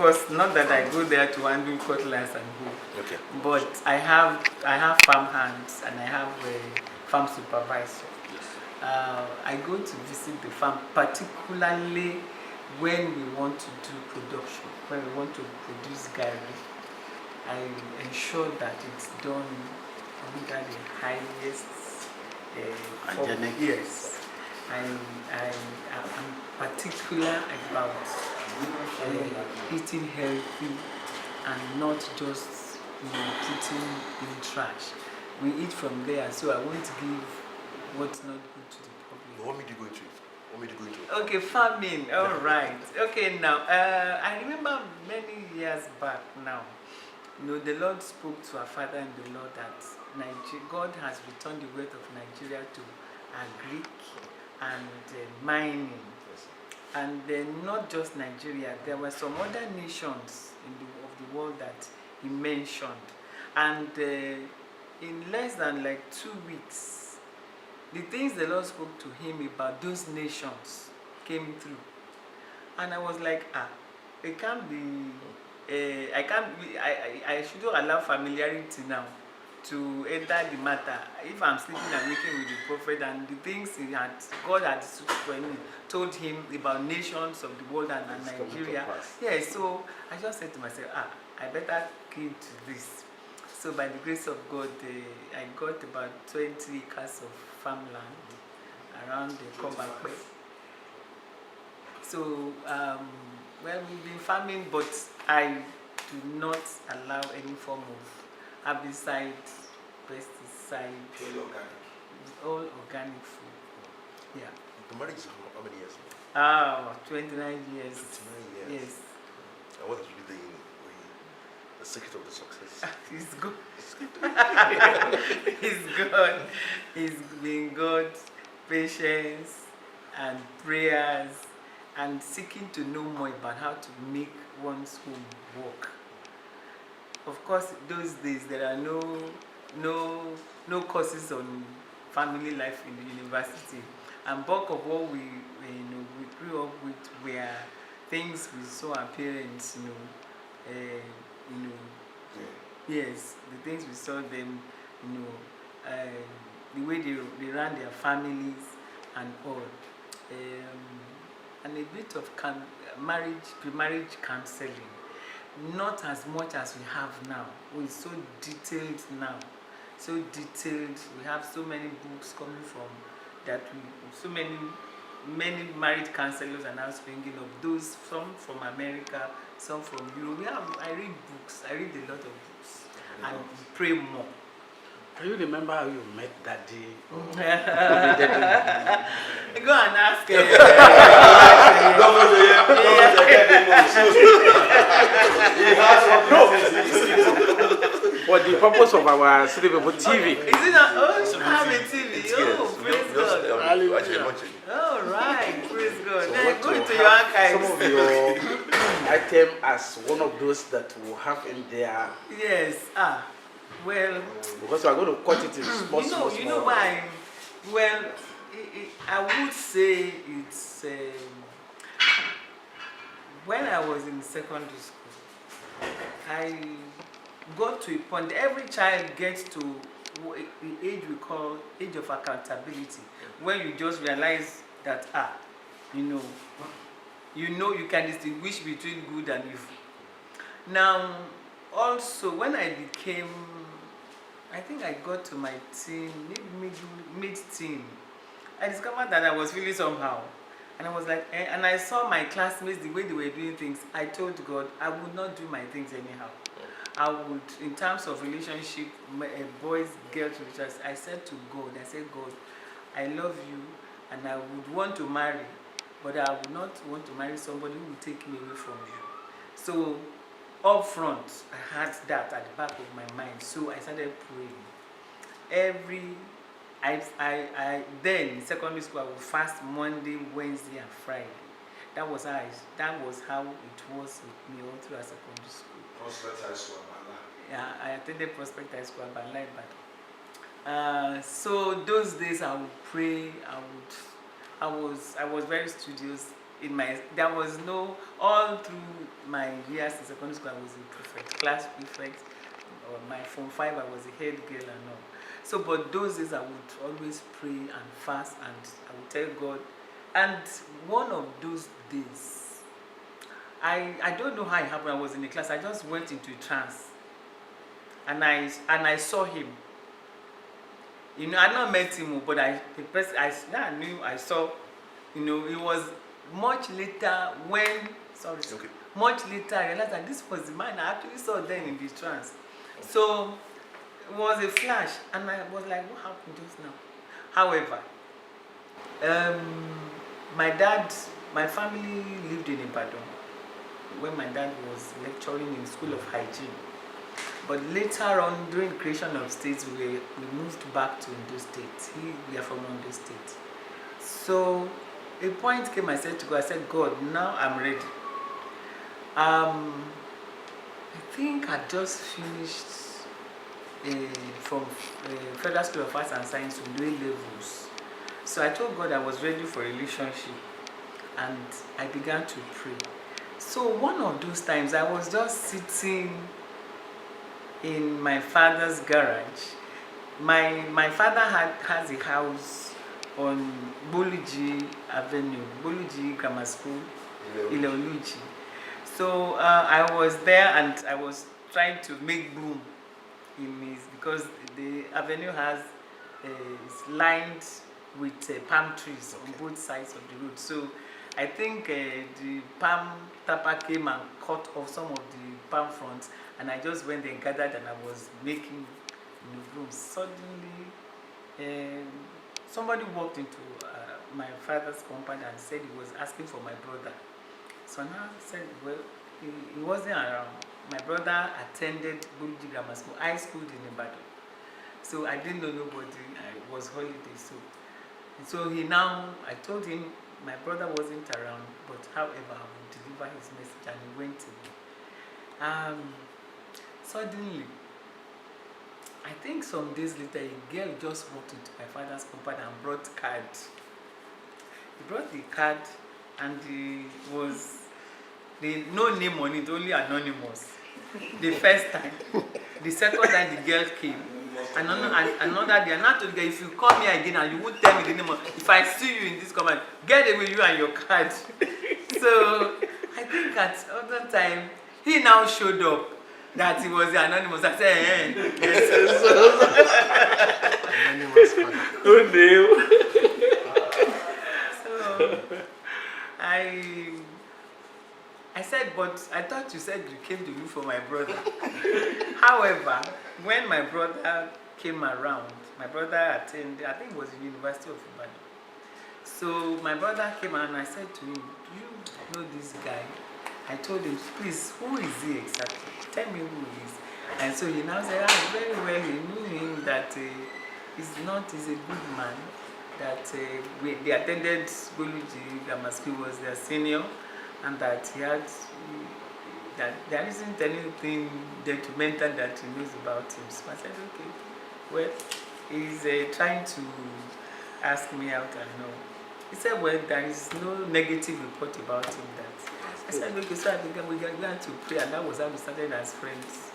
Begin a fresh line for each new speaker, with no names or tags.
course, not that I go there to handle cutlass and go.
Okay.
But I have farm hands and I have a farm supervisor. I go to visit the farm, particularly when we want to do production, when we want to produce garri. I ensure that it's done under the highest
hygienic.
Yes. I'm particular about eating healthy and not just putting in trash. We eat from there, so I won't give what's not good to the public.
You want me to go into it?
Okay, farming. All right. Okay, now I remember many years back now. The Lord spoke to our father in the Lord that God has returned the wealth of Nigeria to agric and mining. And not just Nigeria, there were some other nations of the world that he mentioned. And in less than like 2 weeks, the things the Lord spoke to him about those nations came through. And I was like, it can't be, I shouldn't allow familiarity now to enter the matter. If I'm sleeping and waking with the prophet and the things God had told him about nations of the world and Nigeria. Yeah, so I just said to myself, I better key to this. So by the grace of God, I got about 20 acres of farmland around the Kobakwe. So, we've been farming, but I do not allow any form of herbicide, pesticide, all organic food. Yeah.
The marriage is how many years?
29 years.
29 years.
Yes.
And what has been the secret of the success?
It's good. It's good. It's been good, patience and prayers and seeking to know more about how to make one's home work. Of course, those days there are no courses on family life in the university, and bulk of what we grew up with were things we saw our parents, yes, the things we saw them, the way they ran their families and all, and a bit of pre-marriage counseling. Not as much as we have now. We're so detailed now. So detailed. We have so many books coming from that. So many marriage counselors are now springing up. Those, some from America, some from Europe. I read books. I read a lot of books and pray more.
Do you remember how you met Daddy?
Go and ask him.
For the purpose of our City People TV.
Is it not? Oh, have a TV. Oh, praise God. All right, praise God.
So
Then go into your archives.
Some of your item as one of those that will have in there.
Yes. Well,
because we are going to cut it in small.
You know why? Well, I would say it's when I was in secondary school, I got to a point. Every child gets to the age we call age of accountability, when you just realize that you can distinguish between good and evil. Now, also when I became, I think I got to my teen, maybe mid-teen, I discovered that I was feeling somehow. And I was like, and I saw my classmates, the way they were doing things. I told God, I would not do my things anyhow. I would, in terms of relationship, boys, girls, I said to God, God, I love you and I would want to marry, but I would not want to marry somebody who would take me away from you. So, up front, I had that at the back of my mind. So I started praying. Then in secondary school, I would fast Monday, Wednesday, and Friday. That was how it was with me all through secondary school.
Prospect High School,
Yeah, I attended Prospect High School, but so those days I would pray. I was very studious there was no, all through my years in secondary school, I was a prefect, class prefect. Or my Form 5, I was a head girl and all. So, but those days I would always pray and fast, and I would tell God. And one of those days, I don't know how it happened. I was in a class. I just went into a trance, and I saw him. You know, I not met him, but I knew I saw. You know, it was much later when much later I realized that this was the man I actually saw then in the trance. So it was a flash, and I was like, what happened just now? However, my family lived in Ibadan when my dad was lecturing in School of Hygiene. But later on, during the creation of states, we moved back to Ondo State. We are from Ondo State. So a point came, I said to God, God, now I'm ready. I think I just finished from Federal School of Arts and Science with A levels. So I told God I was ready for a relationship, and I began to pray. So one of those times, I was just sitting in my father's garage. My father has a house on Boluji Avenue, Boluji Grammar School, Ileoluji. So I was there, and I was trying to make broom in his, because the avenue is lined with palm trees on both sides of the road. So I think the palm tapper came and cut off some of the palm fronts, and I just went and gathered, and I was making broom. Suddenly, somebody walked into my father's compound and said he was asking for my brother. So now I said, well, he wasn't around. My brother attended Buluji Grammar School. I schooled in Ibadan. So I didn't know nobody. It was holiday. So I told him my brother wasn't around, but however, I would deliver his message, and he went to me. Suddenly, I think some days later, a girl just walked into my father's compound and brought card. He brought the card, and no name on it, only anonymous. The first time. The second time, the girl came. Another day, and I told the girl, if you come here again and you won't tell me the name, if I see you in this command, get away, you and your card. So I think at other time, he now showed up that he was the anonymous. I said,
Anonymous card.
Oh no.
So I said, but I thought you said you came to look for my brother. However, when my brother came around, my brother attended, I think it was the University of Ibadan. So my brother came and I said to him, do you know this guy? I told him, please, who is he exactly? Tell me who he is. And so he now said, very well, he knew him that he's a good man, that they attended Boluji Grammar School, was their senior, and that that there isn't anything detrimental that he knows about him. So I said, okay, well, he's trying to ask me out and know. He said, well, there is no negative report about him. That I said, okay, so I began to pray, and that was how we started as friends.